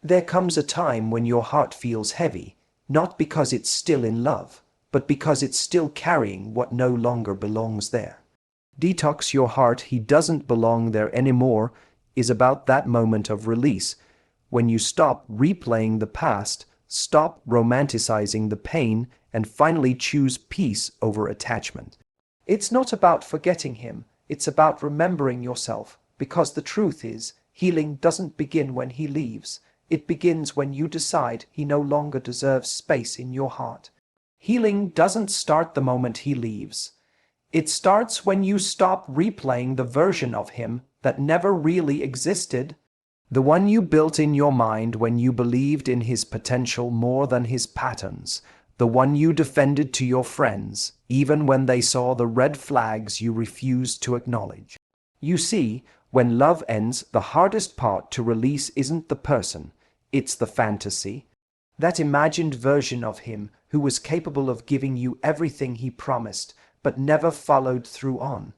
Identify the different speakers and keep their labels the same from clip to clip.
Speaker 1: There comes a time when your heart feels heavy, not because it's still in love, but because it's still carrying what no longer belongs there. Detox Your Heart, He Doesn't Belong There Anymore, is about that moment of release, when you stop replaying the past, stop romanticizing the pain, and finally choose peace over attachment. It's not about forgetting him, it's about remembering yourself, because the truth is, healing doesn't begin when he leaves. It begins when you decide he no longer deserves space in your heart. Healing doesn't start the moment he leaves. It starts when you stop replaying the version of him that never really existed, the one you built in your mind when you believed in his potential more than his patterns, the one you defended to your friends, even when they saw the red flags you refused to acknowledge. You see, when love ends, the hardest part to release isn't the person, it's the fantasy. That imagined version of him who was capable of giving you everything he promised, but never followed through on.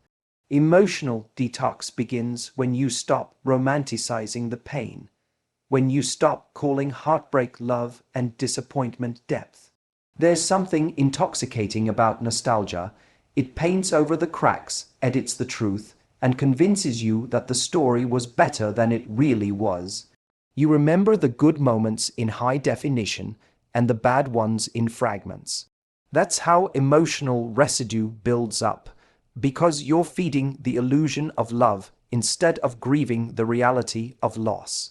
Speaker 1: Emotional detox begins when you stop romanticizing the pain, when you stop calling heartbreak love and disappointment depth. There's something intoxicating about nostalgia. It paints over the cracks, edits the truth, and convinces you that the story was better than it really was. You remember the good moments in high definition and the bad ones in fragments. That's how emotional residue builds up, because you're feeding the illusion of love instead of grieving the reality of loss.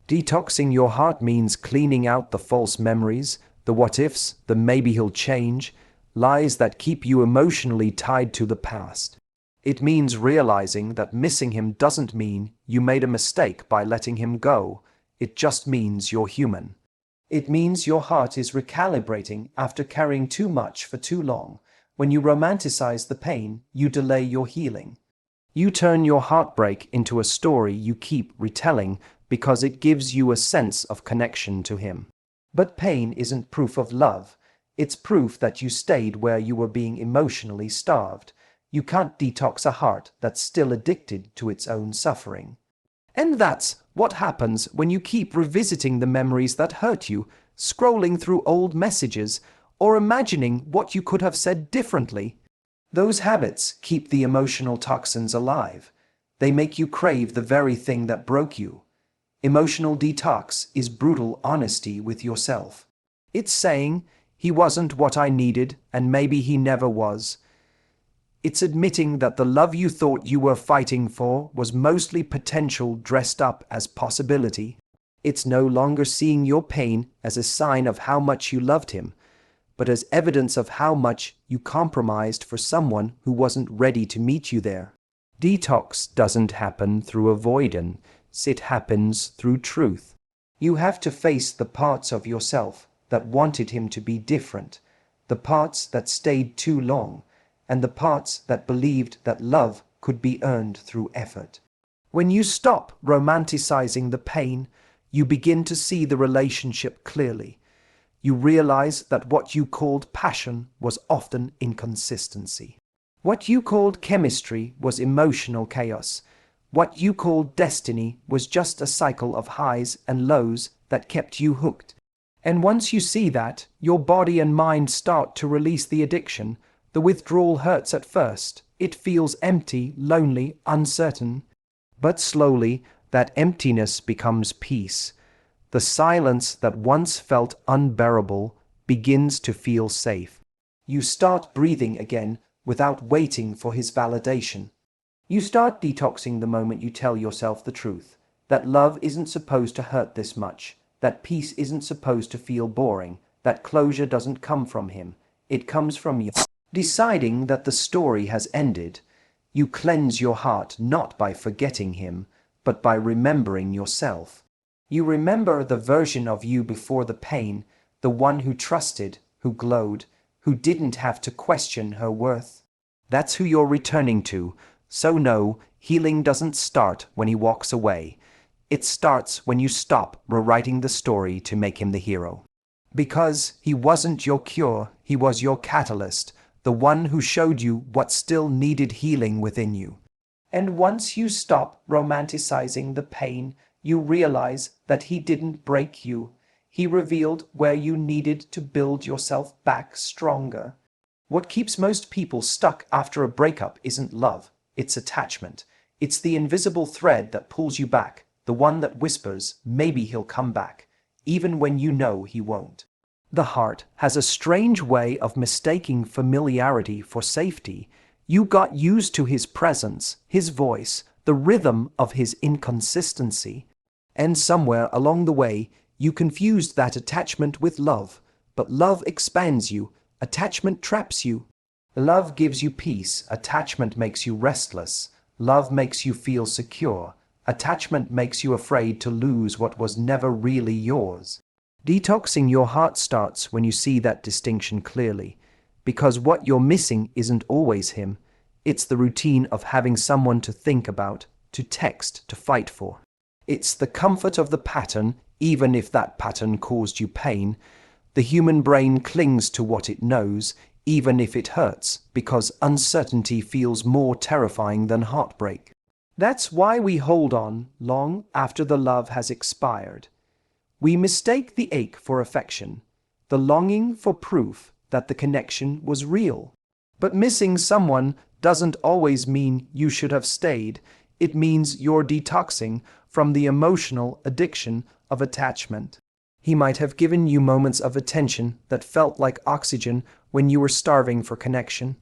Speaker 1: Detoxing your heart means cleaning out the false memories, the what-ifs, the maybe he'll change, lies that keep you emotionally tied to the past. It means realizing that missing him doesn't mean you made a mistake by letting him go. It just means you're human. It means your heart is recalibrating after carrying too much for too long. When you romanticize the pain, you delay your healing. You turn your heartbreak into a story you keep retelling because it gives you a sense of connection to him. But pain isn't proof of love. It's proof that you stayed where you were being emotionally starved. You can't detox a heart that's still addicted to its own suffering. And that's what happens when you keep revisiting the memories that hurt you, scrolling through old messages, or imagining what you could have said differently. Those habits keep the emotional toxins alive. They make you crave the very thing that broke you. Emotional detox is brutal honesty with yourself. It's saying, he wasn't what I needed, and maybe he never was. It's admitting that the love you thought you were fighting for was mostly potential dressed up as possibility. It's no longer seeing your pain as a sign of how much you loved him, but as evidence of how much you compromised for someone who wasn't ready to meet you there. Detox doesn't happen through avoidance, it happens through truth. You have to face the parts of yourself that wanted him to be different, the parts that stayed too long, and the parts that believed that love could be earned through effort. When you stop romanticizing the pain, you begin to see the relationship clearly. You realize that what you called passion was often inconsistency. What you called chemistry was emotional chaos. What you called destiny was just a cycle of highs and lows that kept you hooked. And once you see that, your body and mind start to release the addiction. The withdrawal hurts at first. It feels empty, lonely, uncertain. But slowly, that emptiness becomes peace. The silence that once felt unbearable begins to feel safe. You start breathing again without waiting for his validation. You start detoxing the moment you tell yourself the truth, that love isn't supposed to hurt this much, that peace isn't supposed to feel boring, that closure doesn't come from him, it comes from you. Deciding that the story has ended, you cleanse your heart not by forgetting him, but by remembering yourself. You remember the version of you before the pain, the one who trusted, who glowed, who didn't have to question her worth. That's who you're returning to. So no, healing doesn't start when he walks away. It starts when you stop rewriting the story to make him the hero. Because he wasn't your cure, he was your catalyst, the one who showed you what still needed healing within you. And once you stop romanticizing the pain, You realize that he didn't break you. He revealed where you needed to build yourself back stronger. What keeps most people stuck after a breakup isn't love, it's attachment. It's the invisible thread that pulls you back, the one that whispers, maybe he'll come back, even when you know he won't. The heart has a strange way of mistaking familiarity for safety. You got used to his presence, his voice, the rhythm of his inconsistency. And somewhere along the way, you confused that attachment with love. But love expands you, attachment traps you. Love gives you peace, attachment makes you restless. Love makes you feel secure. Attachment makes you afraid to lose what was never really yours. Detoxing your heart starts when you see that distinction clearly. Because what you're missing isn't always him. It's the routine of having someone to think about, to text, to fight for. It's the comfort of the pattern, even if that pattern caused you pain. The human brain clings to what it knows, even if it hurts, because uncertainty feels more terrifying than heartbreak. That's why we hold on long after the love has expired. We mistake the ache for affection, the longing for proof that the connection was real. But missing someone doesn't always mean you should have stayed. It means you're detoxing from the emotional addiction of attachment. He might have given you moments of attention that felt like oxygen when you were starving for connection.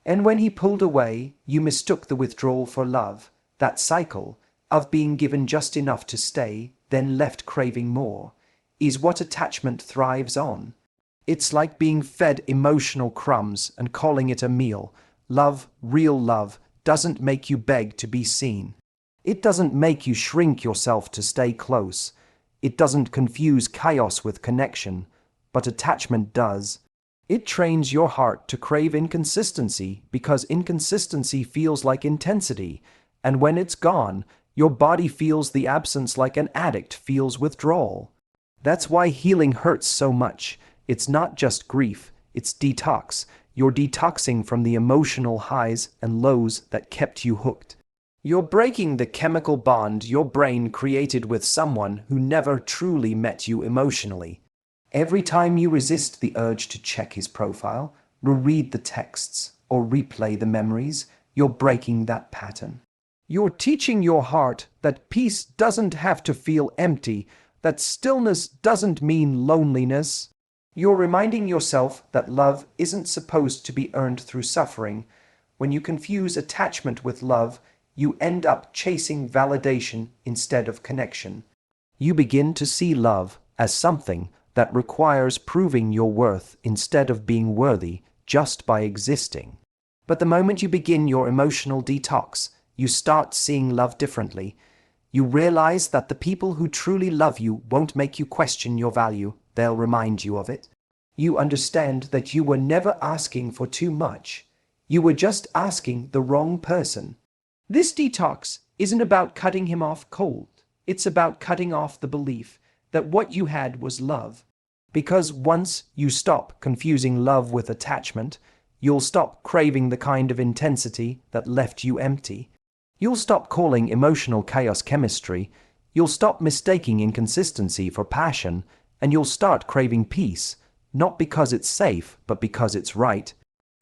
Speaker 1: And when he pulled away, you mistook the withdrawal for love. That cycle of being given just enough to stay, then left craving more, is what attachment thrives on. It's like being fed emotional crumbs and calling it a meal. Love, real love, doesn't make you beg to be seen. It doesn't make you shrink yourself to stay close. It doesn't confuse chaos with connection, but attachment does. It trains your heart to crave inconsistency because inconsistency feels like intensity, and when it's gone, your body feels the absence like an addict feels withdrawal. That's why healing hurts so much. It's not just grief, it's detox. You're detoxing from the emotional highs and lows that kept you hooked. You're breaking the chemical bond your brain created with someone who never truly met you emotionally. Every time you resist the urge to check his profile, reread the texts, or replay the memories, you're breaking that pattern. You're teaching your heart that peace doesn't have to feel empty, that stillness doesn't mean loneliness. You're reminding yourself that love isn't supposed to be earned through suffering. When you confuse attachment with love, you end up chasing validation instead of connection. You begin to see love as something that requires proving your worth instead of being worthy just by existing. But the moment you begin your emotional detox, you start seeing love differently. You realize that the people who truly love you won't make you question your value, they'll remind you of it. You understand that you were never asking for too much. You were just asking the wrong person. This detox isn't about cutting him off cold. It's about cutting off the belief that what you had was love. Because once you stop confusing love with attachment, you'll stop craving the kind of intensity that left you empty. You'll stop calling emotional chaos chemistry. You'll stop mistaking inconsistency for passion, and you'll start craving peace, not because it's safe, but because it's right.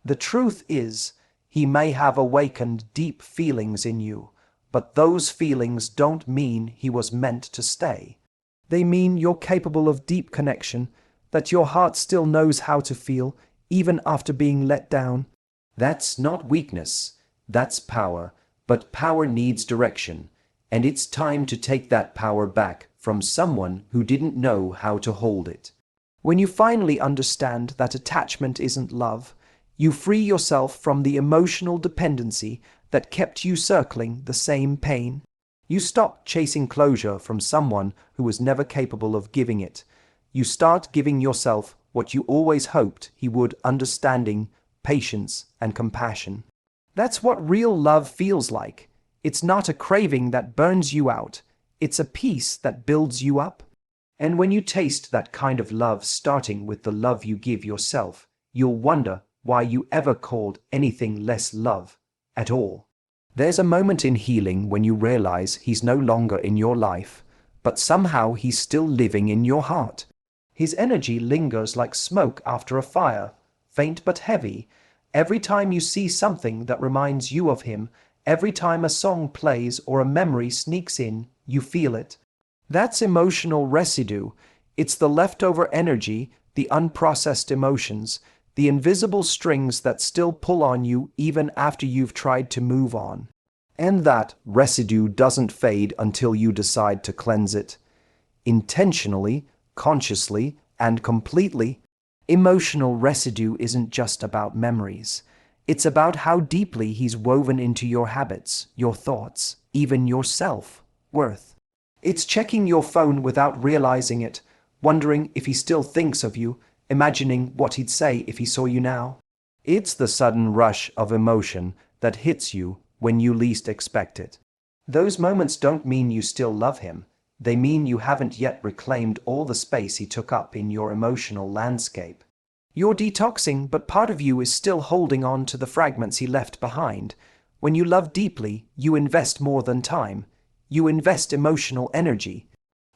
Speaker 1: The truth is, he may have awakened deep feelings in you, but those feelings don't mean he was meant to stay. They mean you're capable of deep connection, that your heart still knows how to feel, even after being let down. That's not weakness, that's power. But power needs direction, and it's time to take that power back from someone who didn't know how to hold it. When you finally understand that attachment isn't love, you free yourself from the emotional dependency that kept you circling the same pain. You stop chasing closure from someone who was never capable of giving it. You start giving yourself what you always hoped he would: understanding, patience, and compassion. That's what real love feels like. It's not a craving that burns you out. It's a peace that builds you up. And when you taste that kind of love starting with the love you give yourself, you'll wonder why you ever called anything less love at all. There's a moment in healing when you realize he's no longer in your life. but somehow he's still living in your heart. His energy lingers like smoke after a fire, faint but heavy. Every time you see something that reminds you of him, every time a song plays or a memory sneaks in, you feel it. That's emotional residue. It's the leftover energy, the unprocessed emotions, the invisible strings that still pull on you even after you've tried to move on. And that residue doesn't fade until you decide to cleanse it. Intentionally, consciously, and completely. Emotional residue isn't just about memories. It's about how deeply he's woven into your habits, your thoughts, even your self-worth. It's checking your phone without realizing it, wondering if he still thinks of you, imagining what he'd say if he saw you now. It's the sudden rush of emotion that hits you when you least expect it. Those moments don't mean you still love him. They mean you haven't yet reclaimed all the space he took up in your emotional landscape. You're detoxing, but part of you is still holding on to the fragments he left behind. When you love deeply, you invest more than time. You invest emotional energy.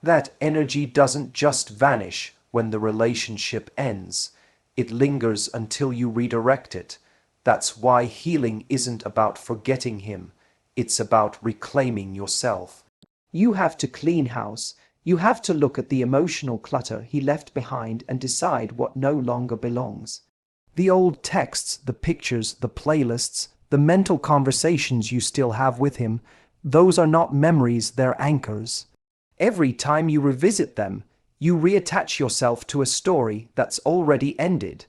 Speaker 1: That energy doesn't just vanish when the relationship ends. It lingers until you redirect it. That's why healing isn't about forgetting him. It's about reclaiming yourself. You have to clean house. You have to look at the emotional clutter he left behind and decide what no longer belongs. The old texts, the pictures, the playlists, the mental conversations you still have with him, those are not memories, they're anchors. Every time you revisit them, you reattach yourself to a story that's already ended.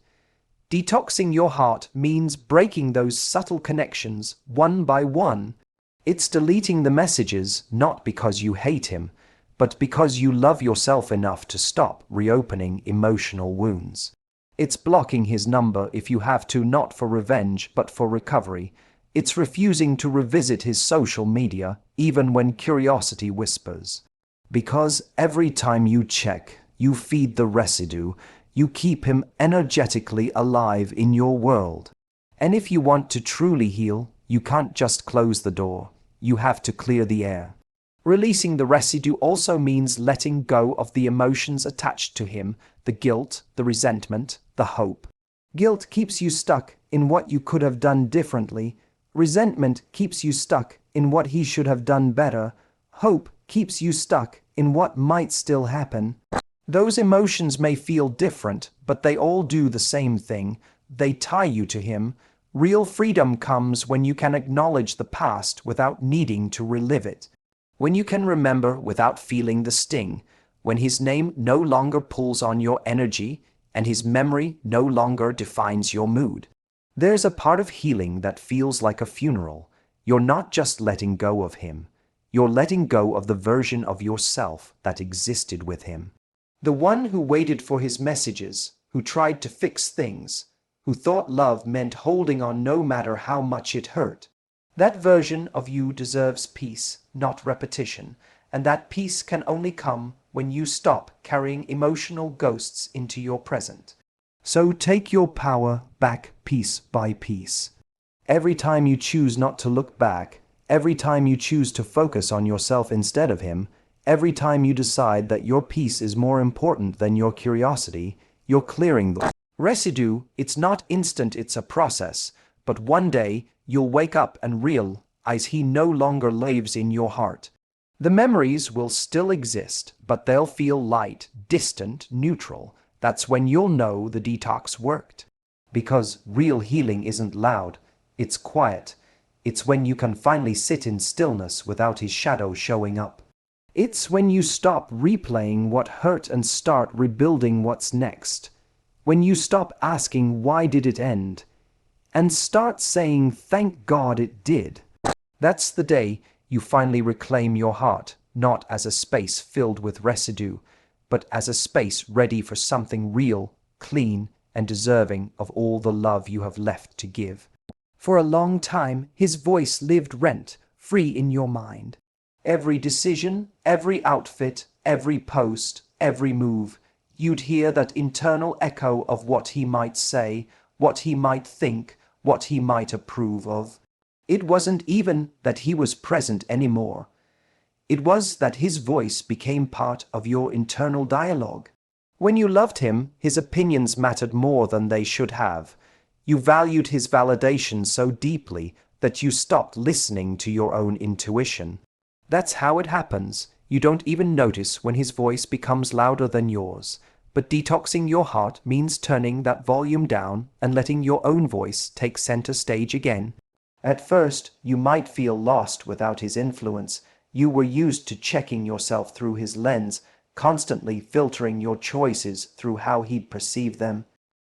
Speaker 1: Detoxing your heart means breaking those subtle connections one by one. It's deleting the messages not because you hate him, but because you love yourself enough to stop reopening emotional wounds. It's blocking his number if you have to, not for revenge, but for recovery. It's refusing to revisit his social media, even when curiosity whispers. Because every time you check, you feed the residue, you keep him energetically alive in your world. And if you want to truly heal, you can't just close the door. You have to clear the air. Releasing the residue also means letting go of the emotions attached to him, the guilt, the resentment, the hope. Guilt keeps you stuck in what you could have done differently. Resentment keeps you stuck in what he should have done better. Hope keeps you stuck in what might still happen. Those emotions may feel different, but they all do the same thing. They tie you to him. Real freedom comes when you can acknowledge the past without needing to relive it. When you can remember without feeling the sting. When his name no longer pulls on your energy and his memory no longer defines your mood. There's a part of healing that feels like a funeral. You're not just letting go of him. You're letting go of the version of yourself that existed with him. The one who waited for his messages, who tried to fix things, who thought love meant holding on no matter how much it hurt. That version of you deserves peace, not repetition, and that peace can only come when you stop carrying emotional ghosts into your present. So take your power back piece by piece. Every time you choose not to look back, every time you choose to focus on yourself instead of him, every time you decide that your peace is more important than your curiosity, you're clearing the residue. It's not instant, it's a process, but one day you'll wake up and realize he no longer lives in your heart. The memories will still exist, but they'll feel light, distant, neutral. That's when you'll know the detox worked. Because real healing isn't loud, it's quiet. It's when you can finally sit in stillness without his shadow showing up. It's when you stop replaying what hurt and start rebuilding what's next. When you stop asking why did it end, and start saying thank God it did. That's the day you finally reclaim your heart, not as a space filled with residue, but as a space ready for something real, clean, and deserving of all the love you have left to give. For a long time, his voice lived rent-free in your mind. Every decision, every outfit, every post, every move, you'd hear that internal echo of what he might say, what he might think, what he might approve of. It wasn't even that he was present anymore. It was that his voice became part of your internal dialogue. When you loved him, his opinions mattered more than they should have. You valued his validation so deeply that you stopped listening to your own intuition. That's how it happens. You don't even notice when his voice becomes louder than yours. But detoxing your heart means turning that volume down and letting your own voice take center stage again. At first, you might feel lost without his influence. You were used to checking yourself through his lens, constantly filtering your choices through how he'd perceive them.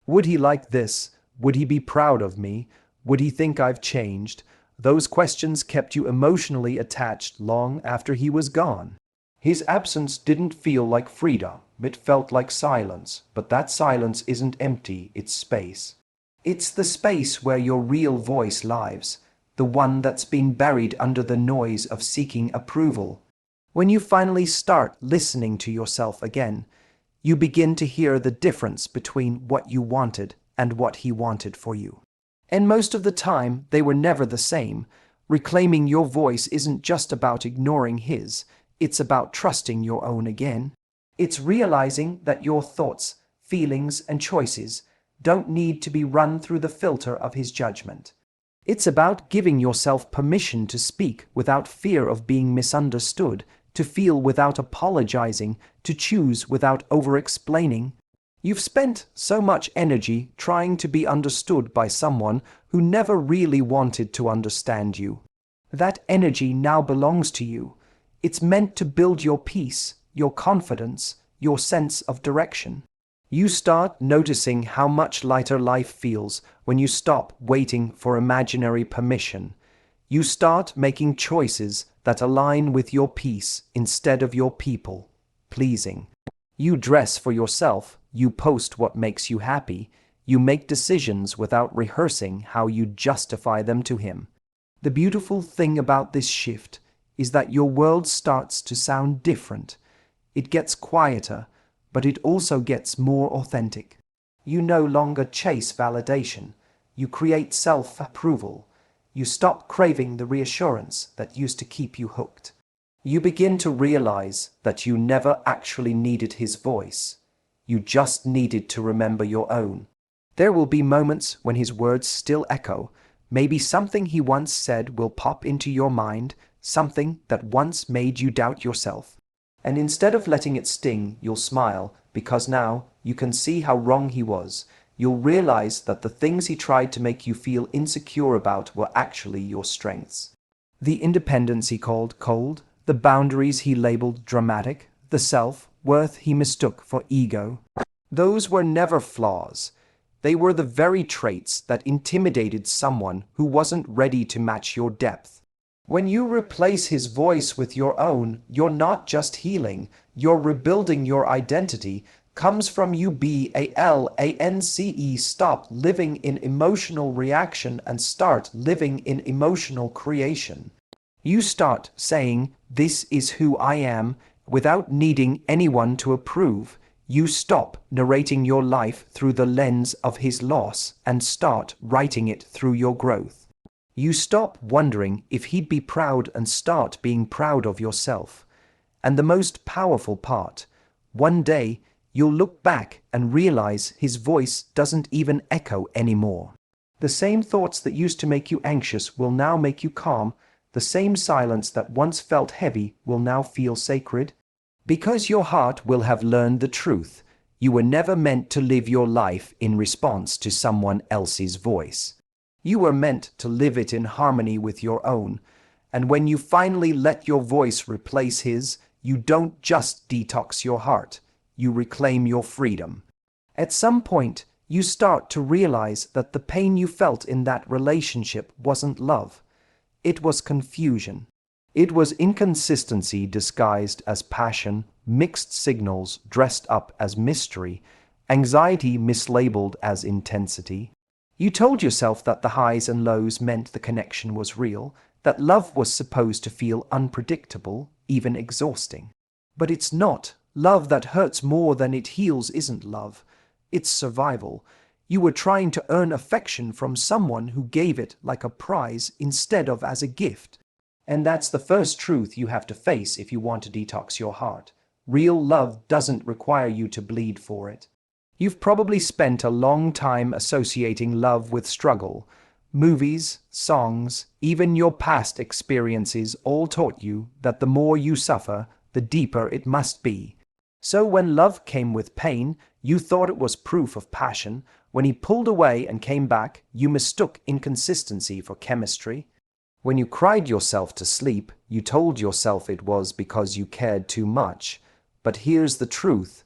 Speaker 1: Would he like this? Would he be proud of me? Would he think I've changed? Those questions kept you emotionally attached long after he was gone. His absence didn't feel like freedom, it felt like silence, but that silence isn't empty, it's space. It's the space where your real voice lives, the one that's been buried under the noise of seeking approval. When you finally start listening to yourself again, you begin to hear the difference between what you wanted and what he wanted for you. And most of the time, they were never the same. Reclaiming your voice isn't just about ignoring his, it's about trusting your own again. It's realizing that your thoughts, feelings, and choices don't need to be run through the filter of his judgment. It's about giving yourself permission to speak without fear of being misunderstood, to feel without apologizing, to choose without over-explaining. You've spent so much energy trying to be understood by someone who never really wanted to understand you. That energy now belongs to you. It's meant to build your peace, your confidence, your sense of direction. You start noticing how much lighter life feels when you stop waiting for imaginary permission. You start making choices that align with your peace instead of your people pleasing. You dress for yourself, you post what makes you happy, you make decisions without rehearsing how you justify them to him. The beautiful thing about this shift is that your world starts to sound different. It gets quieter, but it also gets more authentic. You no longer chase validation. You create self-approval. You stop craving the reassurance that used to keep you hooked. You begin to realize that you never actually needed his voice. You just needed to remember your own. There will be moments when his words still echo. Maybe something he once said will pop into your mind, something that once made you doubt yourself. And instead of letting it sting, you'll smile, because now you can see how wrong he was. You'll realize that the things he tried to make you feel insecure about were actually your strengths. The independence he called cold, the boundaries he labeled dramatic, the self-worth he mistook for ego. Those were never flaws. They were the very traits that intimidated someone who wasn't ready to match your depth. When you replace his voice with your own, you're not just healing, you're rebuilding your identity. Comes from UBALANCE. Stop living in emotional reaction and start living in emotional creation. You start saying, "This is who I am," without needing anyone to approve. You stop narrating your life through the lens of his loss and start writing it through your growth. You stop wondering if he'd be proud and start being proud of yourself. And the most powerful part, one day you'll look back and realize his voice doesn't even echo anymore. The same thoughts that used to make you anxious will now make you calm. The same silence that once felt heavy will now feel sacred. Because your heart will have learned the truth. You were never meant to live your life in response to someone else's voice. You were meant to live it in harmony with your own. And when you finally let your voice replace his, you don't just detox your heart, you reclaim your freedom. At some point, you start to realize that the pain you felt in that relationship wasn't love. It was confusion. It was inconsistency disguised as passion, mixed signals dressed up as mystery, anxiety mislabeled as intensity. You told yourself that the highs and lows meant the connection was real, that love was supposed to feel unpredictable, even exhausting. But it's not. Love that hurts more than it heals isn't love. It's survival. You were trying to earn affection from someone who gave it like a prize instead of as a gift. And that's the first truth you have to face if you want to detox your heart. Real love doesn't require you to bleed for it. You've probably spent a long time associating love with struggle. Movies, songs, even your past experiences all taught you that the more you suffer, the deeper it must be. So when love came with pain, you thought it was proof of passion. When he pulled away and came back, you mistook inconsistency for chemistry. When you cried yourself to sleep, you told yourself it was because you cared too much. But here's the truth.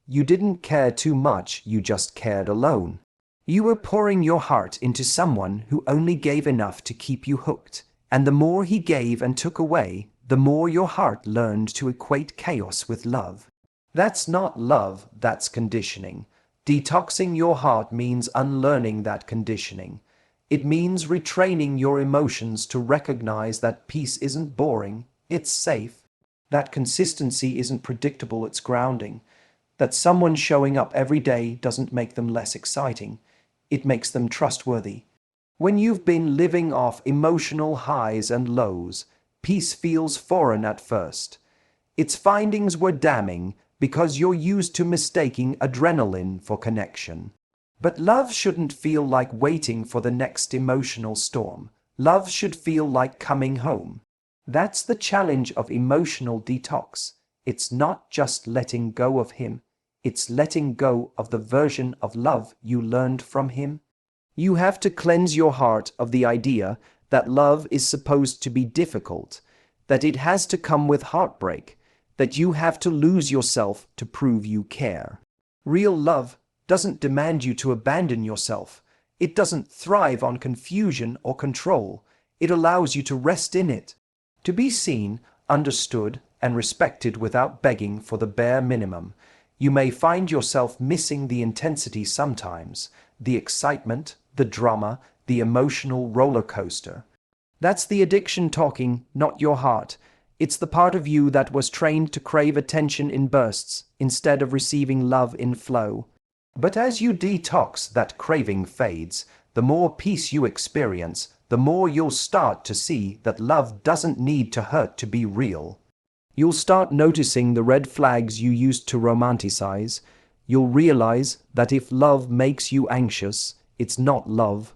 Speaker 1: You didn't care too much, you just cared alone. You were pouring your heart into someone who only gave enough to keep you hooked. And the more he gave and took away, the more your heart learned to equate chaos with love. That's not love, that's conditioning. Detoxing your heart means unlearning that conditioning. It means retraining your emotions to recognize that peace isn't boring, it's safe. That consistency isn't predictable, it's grounding. That someone showing up every day doesn't make them less exciting. It makes them trustworthy. When you've been living off emotional highs and lows, peace feels foreign at first. Its findings were damning because you're used to mistaking adrenaline for connection. But love shouldn't feel like waiting for the next emotional storm. Love should feel like coming home. That's the challenge of emotional detox. It's not just letting go of him. It's letting go of the version of love you learned from him. You have to cleanse your heart of the idea that love is supposed to be difficult, that it has to come with heartbreak, that you have to lose yourself to prove you care. Real love doesn't demand you to abandon yourself. It doesn't thrive on confusion or control. It allows you to rest in it, to be seen, understood, and respected without begging for the bare minimum. You may find yourself missing the intensity sometimes, the excitement, the drama, the emotional roller coaster. That's the addiction talking, not your heart. It's the part of you that was trained to crave attention in bursts instead of receiving love in flow. But as you detox, that craving fades. The more peace you experience, the more you'll start to see that love doesn't need to hurt to be real. You'll start noticing the red flags you used to romanticize. You'll realize that if love makes you anxious, it's not love,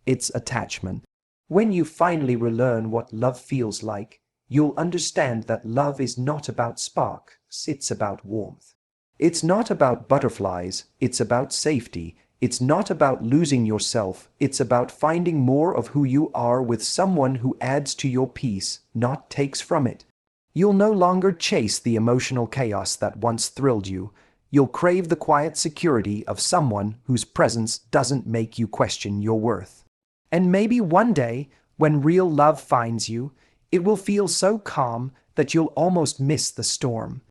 Speaker 1: it's attachment. When you finally relearn what love feels like, you'll understand that love is not about sparks, it's about warmth. It's not about butterflies, it's about safety. It's not about losing yourself, it's about finding more of who you are with someone who adds to your peace, not takes from it. You'll no longer chase the emotional chaos that once thrilled you. You'll crave the quiet security of someone whose presence doesn't make you question your worth. And maybe one day, when real love finds you, it will feel so calm that you'll almost miss the storm.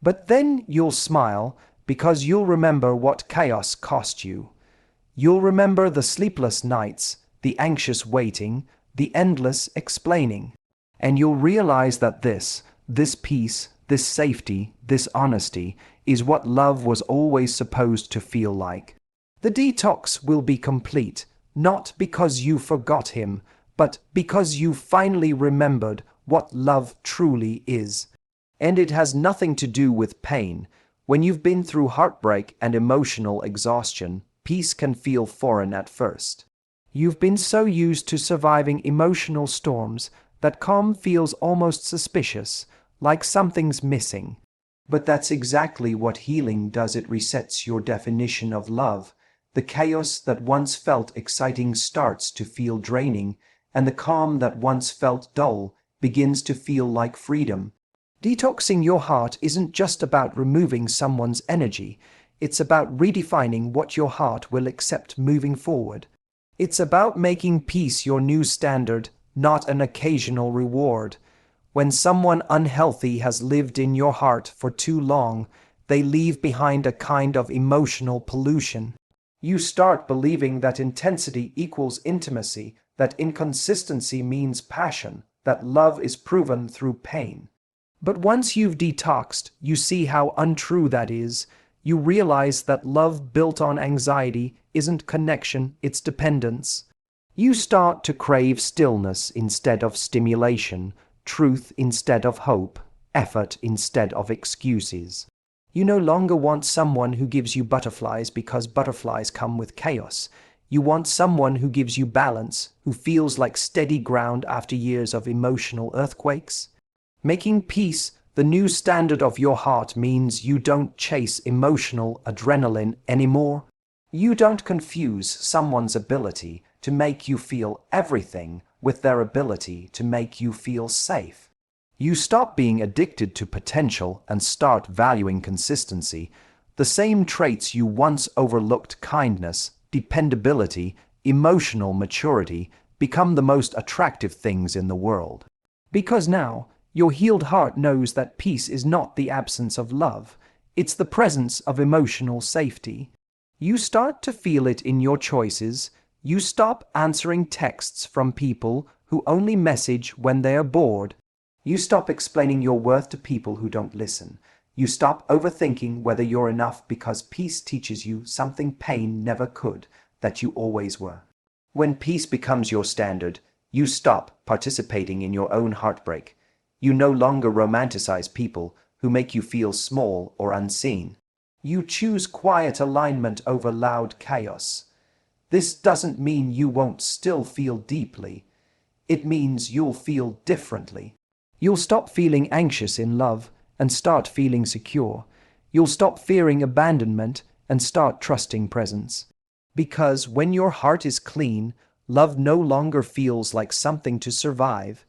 Speaker 1: But then you'll smile because you'll remember what chaos cost you. You'll remember the sleepless nights, the anxious waiting, the endless explaining. And you'll realize that this peace, this safety, this honesty is what love was always supposed to feel like. The detox will be complete, not because you forgot him, but because you finally remembered what love truly is. And it has nothing to do with pain. When you've been through heartbreak and emotional exhaustion, peace can feel foreign at first. You've been so used to surviving emotional storms that calm feels almost suspicious, like something's missing. But that's exactly what healing does. It resets your definition of love. The chaos that once felt exciting starts to feel draining, and the calm that once felt dull begins to feel like freedom. Detoxing your heart isn't just about removing someone's energy. It's about redefining what your heart will accept moving forward. It's about making peace your new standard, not an occasional reward. When someone unhealthy has lived in your heart for too long, they leave behind a kind of emotional pollution. You start believing that intensity equals intimacy, that inconsistency means passion, that love is proven through pain. But once you've detoxed, you see how untrue that is. You realize that love built on anxiety isn't connection, it's dependence. You start to crave stillness instead of stimulation, truth instead of hope, effort instead of excuses. You no longer want someone who gives you butterflies because butterflies come with chaos. You want someone who gives you balance, who feels like steady ground after years of emotional earthquakes. Making peace the new standard of your heart means you don't chase emotional adrenaline anymore. You don't confuse someone's ability to make you feel everything with their ability to make you feel safe. You stop being addicted to potential and start valuing consistency. The same traits you once overlooked, kindness, dependability, emotional maturity, become the most attractive things in the world. Because now, your healed heart knows that peace is not the absence of love, it's the presence of emotional safety. You start to feel it in your choices. You stop answering texts from people who only message when they are bored. You stop explaining your worth to people who don't listen. You stop overthinking whether you're enough because peace teaches you something pain never could, that you always were. When peace becomes your standard, you stop participating in your own heartbreak. You no longer romanticize people who make you feel small or unseen. You choose quiet alignment over loud chaos. This doesn't mean you won't still feel deeply. It means you'll feel differently. You'll stop feeling anxious in love and start feeling secure. You'll stop fearing abandonment and start trusting presence. Because when your heart is clean, love no longer feels like something to survive.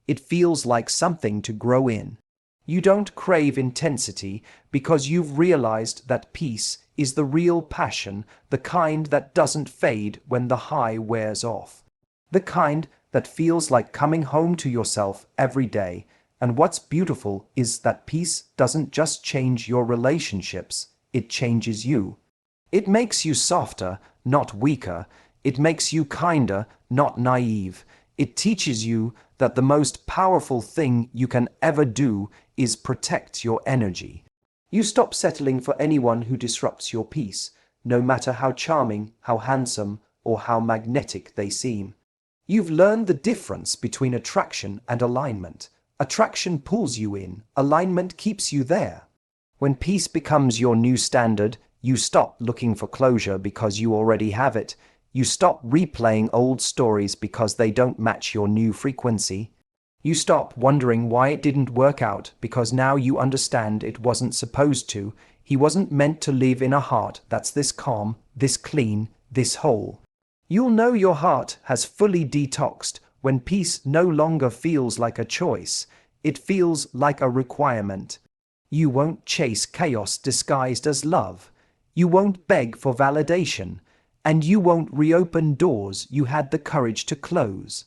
Speaker 1: It feels like something to grow in. You don't crave intensity because you've realized that peace is the real passion, the kind that doesn't fade when the high wears off. The kind that feels like coming home to yourself every day. And what's beautiful is that peace doesn't just change your relationships, it changes you. It makes you softer, not weaker. It makes you kinder, not naive. It teaches you that the most powerful thing you can ever do is protect your energy. You stop settling for anyone who disrupts your peace, no matter how charming, how handsome, or how magnetic they seem. You've learned the difference between attraction and alignment. Attraction pulls you in, alignment keeps you there. When peace becomes your new standard, you stop looking for closure because you already have it. You stop replaying old stories because they don't match your new frequency. You stop wondering why it didn't work out because now you understand it wasn't supposed to. He wasn't meant to live in a heart that's this calm, this clean, this whole. You'll know your heart has fully detoxed when peace no longer feels like a choice. It feels like a requirement. You won't chase chaos disguised as love. You won't beg for validation. And you won't reopen doors you had the courage to close.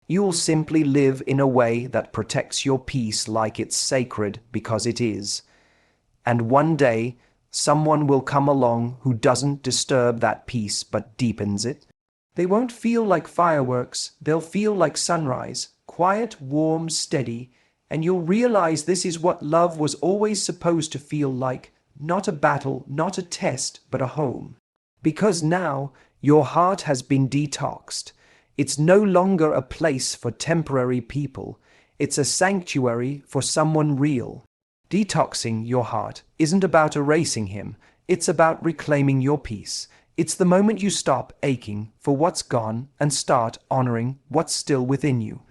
Speaker 1: You'll simply live in a way that protects your peace like it's sacred because it is. And one day, someone will come along who doesn't disturb that peace but deepens it. They won't feel like fireworks, they'll feel like sunrise, quiet, warm, steady, and you'll realize this is what love was always supposed to feel like, not a battle, not a test, but a home. Because now, your heart has been detoxed. It's no longer a place for temporary people. It's a sanctuary for someone real. Detoxing your heart isn't about erasing him. It's about reclaiming your peace. It's the moment you stop aching for what's gone and start honoring what's still within you.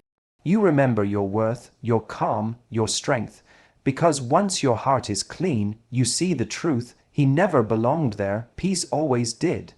Speaker 1: You remember your worth, your calm, your strength. Because once your heart is clean, you see the truth. He never belonged there. Peace always did.